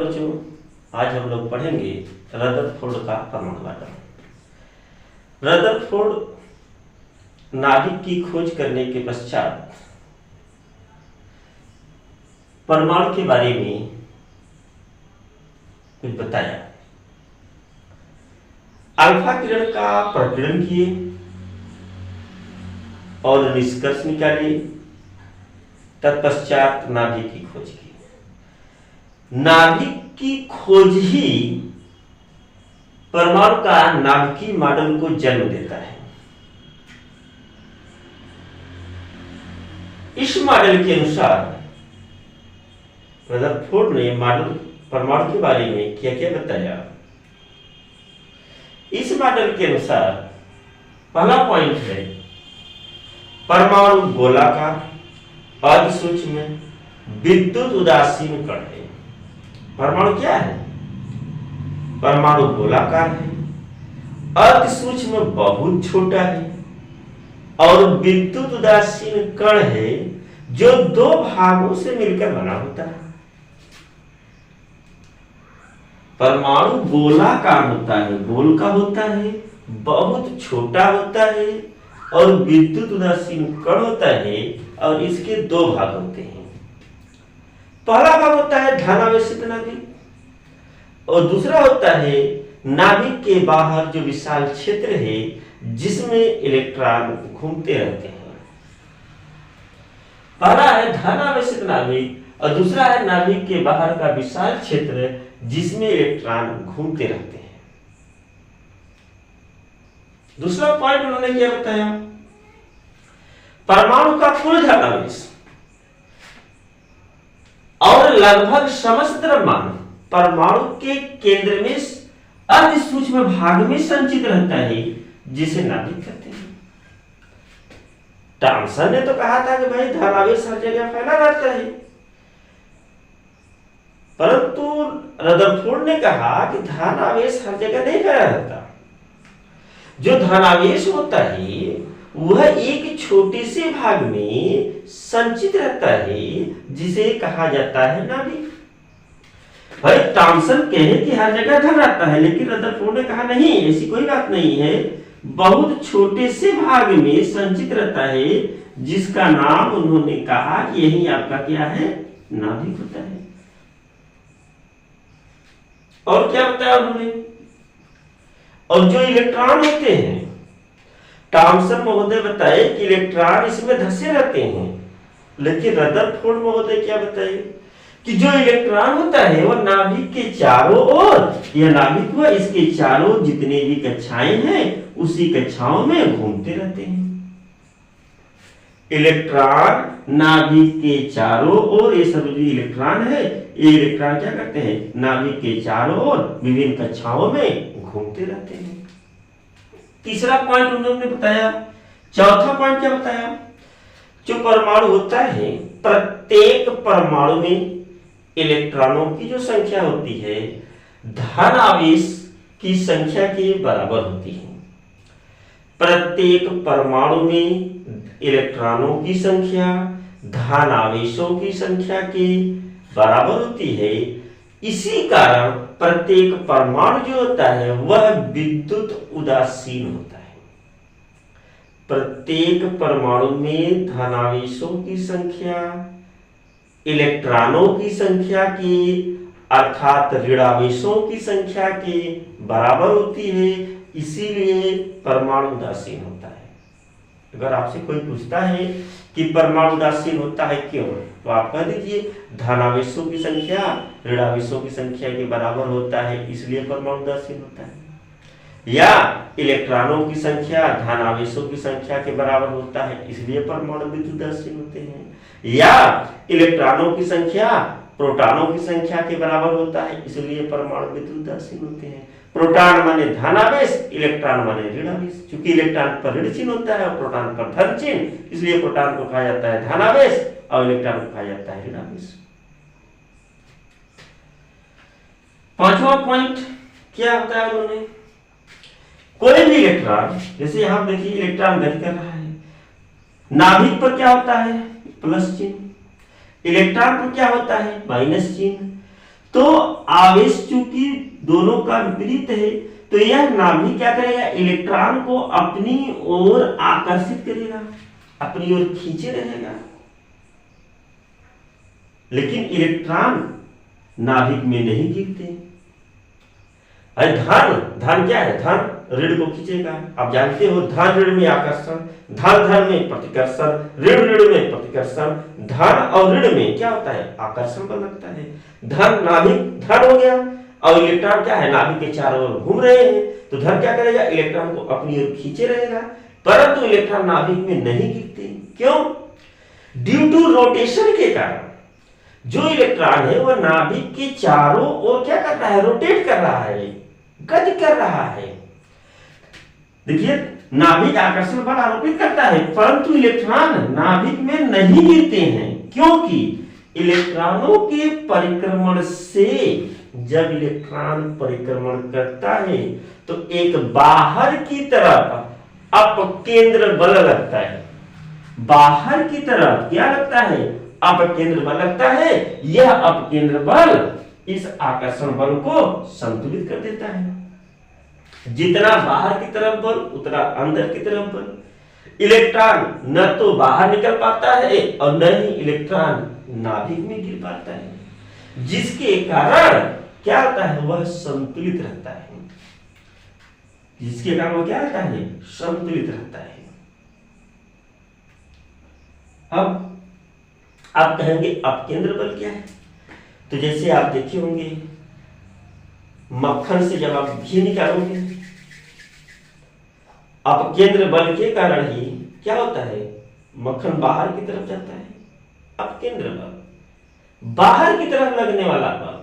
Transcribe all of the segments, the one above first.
बच्चों, आज हम लोग पढ़ेंगे रदरफोर्ड का परमाणु आटम। रदरफोर्ड नाभिक की खोज करने के पश्चात परमाणु के बारे में कुछ बताया, अल्फा किरण का प्रकीर्णन किए और निष्कर्ष निकाले, तत्पश्चात नाभिक की खोज की। नाभिक की खोज ही परमाणु का नाभिकीय मॉडल को जन्म देता है। इस मॉडल के अनुसार रदरफोर्ड ने मॉडल परमाणु के बारे में क्या क्या बताया। इस मॉडल के अनुसार पहला पॉइंट है परमाणु गोलाकार, अतिसूक्ष्म, विद्युत उदासीन कण है। परमाणु क्या है? परमाणु गोलाकार है, अतिसूक्ष्म बहुत छोटा है और विद्युत उदासीन कण है जो दो भागों से मिलकर बना होता है। परमाणु गोलाकार होता है, गोल का होता है, बहुत छोटा होता है और विद्युत उदासीन कण होता है और इसके दो भाग होते हैं। पहला भाग होता है धनावेशित नाभिक और दूसरा होता है नाभिक के बाहर जो विशाल क्षेत्र है जिसमें इलेक्ट्रॉन घूमते रहते हैं। पहला है धनावेशित नाभिक और दूसरा है नाभिक के बाहर का विशाल क्षेत्र जिसमें इलेक्ट्रॉन घूमते रहते हैं। दूसरा पॉइंट उन्होंने क्या बताया? परमाणु का कुल धनावेश और लगभग समस्त द्रव्यमान परमाणु के केंद्र में अति सूक्ष्म भाग में संचित रहता है जिसे नाभिक कहते हैं। थॉमसन ने तो कहा था कि भाई धनावेश हर जगह फैला रहता है, परंतु रदरफोर्ड ने कहा कि धनावेश हर जगह नहीं फैला रहता। जो धनावेश होता है वह एक छोटे से भाग में संचित रहता है जिसे कहा जाता है नाभिक। भाई थॉमसन कहे कि हर जगह धन रहता है, लेकिन रदरफोर्ड ने कहा नहीं, ऐसी कोई बात नहीं है, बहुत छोटे से भाग में संचित रहता है जिसका नाम उन्होंने कहा कि यही आपका क्या है, नाभिक होता है। और क्या बताया उन्होंने? और जो इलेक्ट्रॉन होते हैं, थॉमसन महोदय बताए कि इलेक्ट्रॉन इसमें धसे रहते हैं, लेकिन रदरफोर्ड महोदय क्या बताए कि जो इलेक्ट्रॉन होता है वह नाभिक के चारों ओर, यह नाभिक हुआ, इसके चारों जितने भी कक्षाएं हैं उसी कक्षाओं में घूमते रहते हैं। इलेक्ट्रॉन नाभिक के चारों ओर, ये सब जो इलेक्ट्रॉन है, ये इलेक्ट्रॉन क्या करते हैं? नाभिक के चारों ओर विभिन्न कक्षाओं में घूमते रहते हैं। तीसरा पॉइंट उन्होंने बताया। चौथा पॉइंट क्या बताया? जो परमाणु होता है, प्रत्येक परमाणु में इलेक्ट्रॉनों की जो संख्या होती है धन आवेश की संख्या के बराबर होती है। प्रत्येक परमाणु में इलेक्ट्रॉनों की संख्या धन आवेशों की संख्या के बराबर होती है। इसी कारण प्रत्येक परमाणु जो होता है वह विद्युत उदासीन होता है। प्रत्येक परमाणु में धनावेशों की संख्या इलेक्ट्रॉनों की संख्या की अर्थात ऋणावेशों की संख्या के बराबर होती है, इसीलिए परमाणु उदासीन होता है। अगर आपसे कोई पूछता है कि परमाणु उदासीन होता है क्यों, तो आप कह दीजिए धनावेशों की संख्या ऋणावेशों की संख्या के बराबर होता है इसलिए परमाणु उदासीन होता है, या इलेक्ट्रॉनों की संख्या धनावेशों की संख्या के बराबर होता है इसलिए परमाणु विद्युत उदासीन होते हैं, या इलेक्ट्रॉनों की संख्या प्रोटॉनों की संख्या के बराबर होता है इसलिए परमाणु विद्युत उदासीन होते हैं। प्रोटॉन माने धनावेश, इलेक्ट्रॉन माने ऋणावेश। चूंकि इलेक्ट्रॉन पर ऋण चिन्ह होता है और प्रोटॉन पर धन चिन्ह, इसलिए प्रोटॉन को कहा जाता है धनावेश और इलेक्ट्रॉन को कहा जाता है ऋणावेश। पांचवा पॉइंट क्या बताया उन्होंने? कोई भी इलेक्ट्रॉन, जैसे यहां देखिए इलेक्ट्रॉन गति कर रहा है, नाभिक पर क्या होता है? प्लस चिन्ह। इलेक्ट्रॉन पर क्या होता है? माइनस चिन्ह। तो आवेश चूंकि दोनों का विपरीत है, तो यह नाभिक क्या करेगा, इलेक्ट्रॉन को अपनी ओर आकर्षित करेगा, अपनी ओर खींचे रहेगा। लेकिन इलेक्ट्रॉन नाभिक में नहीं गिरते। धन क्या है, धन ऋण को खींचेगा। आप जानते हो धन ऋण में आकर्षण, धन धन में प्रतिकर्षण, ऋण ऋण में प्रतिकर्षण। धन और ऋण में क्या होता है, आकर्षण बल लगता है। धन नाभिक धन हो गया और इलेक्ट्रॉन क्या है, नाभिक के चारों ओर घूम रहे हैं, तो धन क्या करेगा, इलेक्ट्रॉन को अपनी ओर खींचे रहेगा। परंतु इलेक्ट्रॉन नाभिक में नहीं गिरते। क्यों? ड्यू टू रोटेशन के कारण जो इलेक्ट्रॉन है वह नाभिक के चारों ओर क्या कर रहा है, रोटेट कर रहा है, गति कर रहा है। देखिए नाभिक आकर्षण बल आरोपित करता है, परंतु इलेक्ट्रॉन नाभिक में नहीं गिरते हैं। क्योंकि इलेक्ट्रॉनों के परिक्रमण से, जब इलेक्ट्रॉन परिक्रमण करता है तो एक बाहर की तरफ अपकेंद्र बल लगता है। बाहर की तरफ क्या लगता है, अपकेंद्र बल लगता है। यह अपकेंद्र बल इस आकर्षण बल को संतुलित कर देता है। जितना बाहर की तरफ बल उतना अंदर की तरफ बल। इलेक्ट्रॉन न तो बाहर निकल पाता है और न ही इलेक्ट्रॉन नाभिक में गिर पाता है, जिसके कारण क्या होता है, वह संतुलित रहता है। जिसके कारण वह क्या रहता है, संतुलित रहता है। अब आप कहेंगे अपकेंद्र बल क्या है? तो जैसे आप देखे होंगे मक्खन से जब आप घी निकालोगे, अपकेंद्र बल के कारण ही क्या होता है, मक्खन बाहर की तरफ जाता है। अपकेंद्र बल, बाहर की तरफ लगने वाला बल।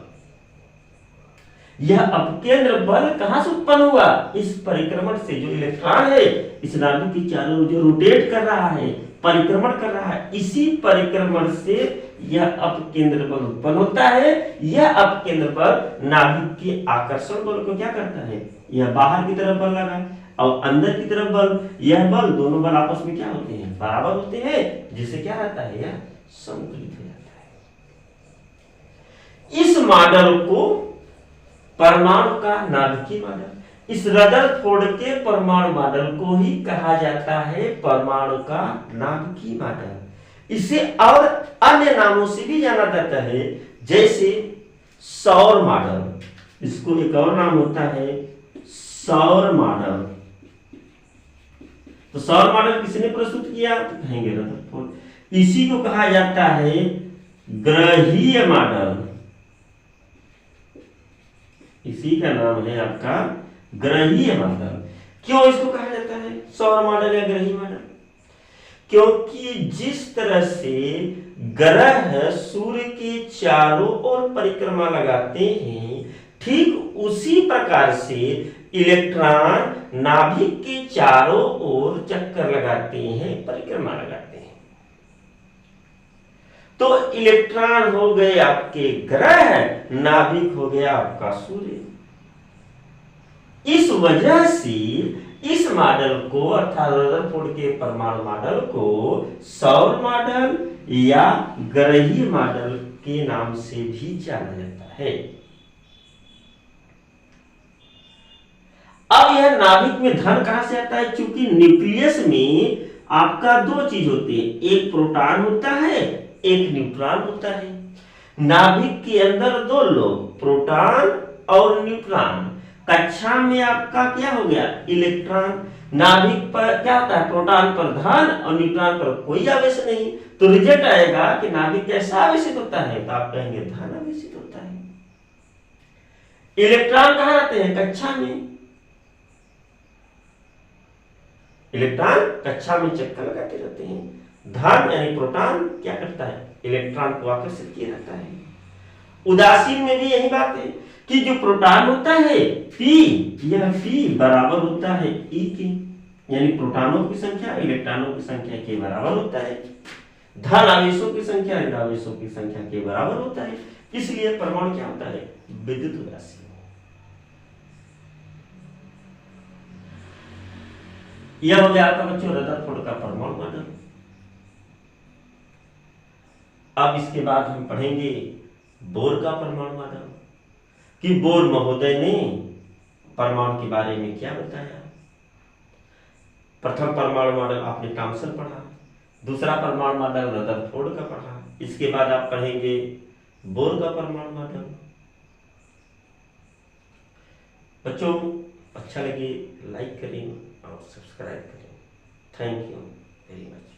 यह अपकेंद्र बल कहां से उत्पन्न हुआ, इस परिक्रमण से। जो इलेक्ट्रॉन है इस नाभिक के चारों ओर जो रोटेट कर रहा है, परिक्रमण कर रहा है, इसी परिक्रमण से यह अपकेंद्र बल उत्पन्न होता है। यह अपकेंद्र बल नाभिक के आकर्षण बल को क्या करता है, यह बाहर की तरफ बल लगा और अंदर की तरफ बल। यह बल, दोनों बल आपस में क्या होते हैं, बराबर होते हैं, जिससे क्या रहता है, यह संतुलित हो जाता है। इस मॉडल को परमाणु का नाभिकीय मॉडल, इस रदरफोर्ड के परमाणु मॉडल को ही कहा जाता है परमाणु का नाभिकीय मॉडल। इसे और अन्य नामों से भी जाना जाता है, जैसे सौर मॉडल। इसको एक और नाम होता है सौर मॉडल। तो सौर मॉडल किसने प्रस्तुत किया, तो कहेंगे रदरफोर्ड। इसी को कहा जाता है ग्रहीय मॉडल। इसी का नाम है आपका ग्रहीय मॉडल। क्यों इसको कहा जाता है सौर मॉडल या ग्रहीय मॉडल? क्योंकि जिस तरह से ग्रह सूर्य के चारों ओर परिक्रमा लगाते हैं, ठीक उसी प्रकार से इलेक्ट्रॉन नाभिक के चारों ओर चक्कर लगाते हैं, परिक्रमा लगाते हैं। तो इलेक्ट्रॉन हो गए आपके ग्रह, नाभिक हो गया आपका सूर्य। इस वजह से इस मॉडल को, अर्थात रदरफोर्ड के परमाणु मॉडल को सौर मॉडल या ग्रहीय मॉडल के नाम से भी जाना जाता है। अब यह नाभिक में धन कहां से आता है? क्योंकि न्यूक्लियस में आपका दो चीज होती है, एक प्रोटॉन होता है, एक न्यूट्रॉन होता है। नाभिक के अंदर दो लोग, प्रोटॉन और न्यूट्रॉन। कक्षा में आपका क्या हो गया, इलेक्ट्रॉन। नाभिक पर क्या होता है, प्रोटॉन पर धन और न्यूट्रॉन पर कोई आवेश नहीं, तो रिजल्ट आएगा कि नाभिक कैसा आवेशित होता है, तो आप कहेंगे धन आवेशित होता है। इलेक्ट्रॉन कहां रहते हैं, कक्षा में। इलेक्ट्रॉन कक्षा में चक्कर लगाते रहते हैं। धन यानी प्रोटॉन क्या करता है, इलेक्ट्रॉन को आकर्षित किया रहता है। उदासीन में भी यही बात है कि जो प्रोटॉन होता है P, यह P बराबर होता है E के, यानी प्रोटॉनों की संख्या इलेक्ट्रॉनों की संख्या के बराबर होता है। धन आवेशों की संख्या ऋण आवेशों की संख्या के बराबर होता है। इसलिए परमाणु क्या होता है, विद्युत उदासीन। यह हो गया आपका बच्चों रदरफोर्ड का परमाणु मॉडल। अब इसके बाद हम पढ़ेंगे बोर का परमाणु मॉडल। कि बोर महोदय ने परमाणु के बारे में क्या बताया। प्रथम परमाणु मॉडल आपने थॉमसन पढ़ा, दूसरा परमाणु मॉडल रदरफोर्ड का पढ़ा, इसके बाद आप पढ़ेंगे बोर का परमाणु मॉडल। बच्चों अच्छा लगे लाइक करें और सब्सक्राइब करें। Thank you very much.